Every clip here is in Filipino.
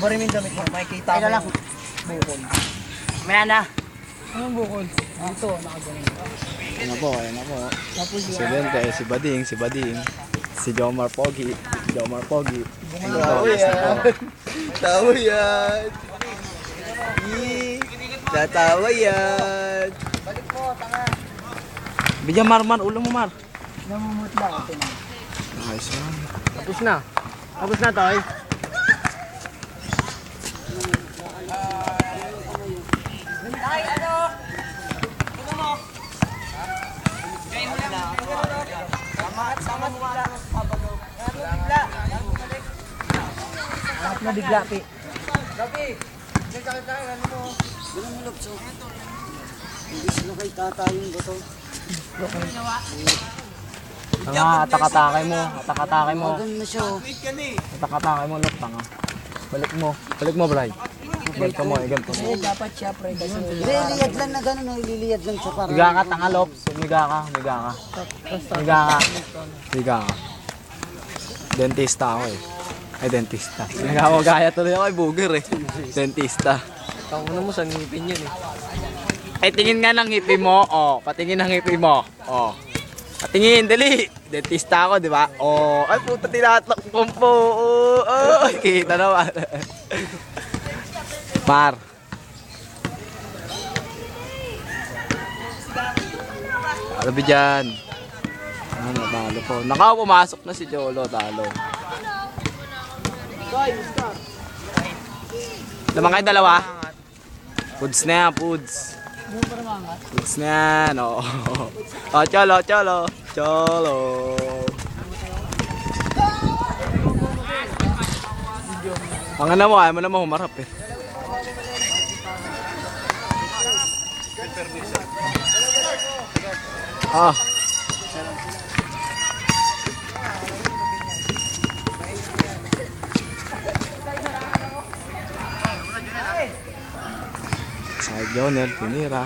Bari mo yung damit mo, makikita mo yung bukol. Maya na. Anong bukol? Dito, nakagaling. Ano po, ayan na po. Tapos Si Dente, si Bading, si Jomar Pogi, Tao yan. Tao yan. Tatawa yan. Bigyan Mar, ulo mo Mar. namumutla ako. Nice one. Tapos na. Tapos na, Toy. At na bigla, Pi. Atak-atakay mo. Atak-atakay mo, Lok, tanga. Balik mo, Bray. Balik mo, ganito mo. Eh, dapat siya, pre, kasi... Ililiyad lang na gano'n, ililiyad lang siya para... Miga ka, tanga, Lops. Miga ka. Dentista ako eh. Ay, dentista. Nagkakagaya tuloy ako, booger eh. Dentista. Tawag mo sa ngipin yun eh. Ay, tingin nga ng ngipin mo. Oh, patingin ng ngipin mo. Oh. Patingin, dali. Dentista ako, di ba? Oh, ay puta, tinatakpon po. Oh, kita naman. Mar. Talo ba dyan? Ano, talo po. Nakaw, pumasok na si Cholo, talo. Naman kayo dalawa? Foods na yan, foods. Foods na yan, oo. Oh, Cholo. Ang ano mo, ayaw mo naman humarap eh. Ah. Side Jonel, pinira.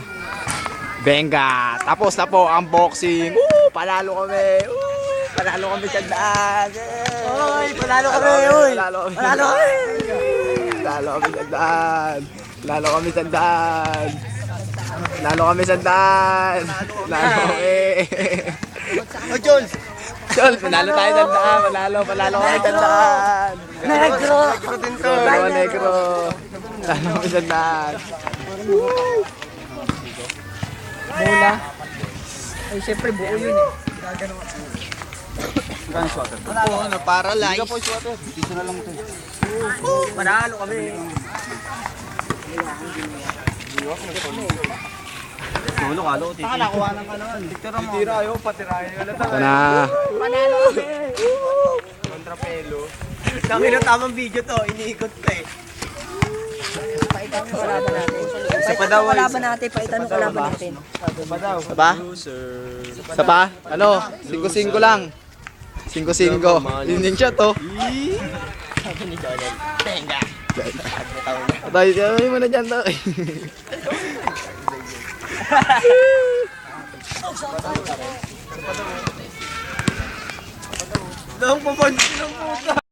Benga! Tapos na po ang boxing. Panalo kami! Panalo kami sa daan! Oy, panalo kami, oy! Panalo kami! Panalo kami! Panalo kami sa daan! Panalo kami sa daan! Panalo kami sa daan! Panalo kami! Oh, Jones! Jones, panalo tayo sa daan! Panalo kami sa daan! Negro! Dalawa negro! Panalo kami sa daan! Bola. Ay, syempre, buo yun eh. Para live. Manalo kami. Nakuha ng ano. Tira ayaw, patirahin. Ito na! Manalo kami. Kontrapelo. Nakita tamang video to, iniikot pa eh. Paitan mo kalaban natin. Isa pa Paitan daw, mo kalaban natin. Paitan mo kalaban natin. Saba? Saba? Ano? 5-5 lang. 5-5. Yun din siya to. Sabi ni Jonel. Tenga. Tayo mo na dyan to. Doon pupunti ng puta.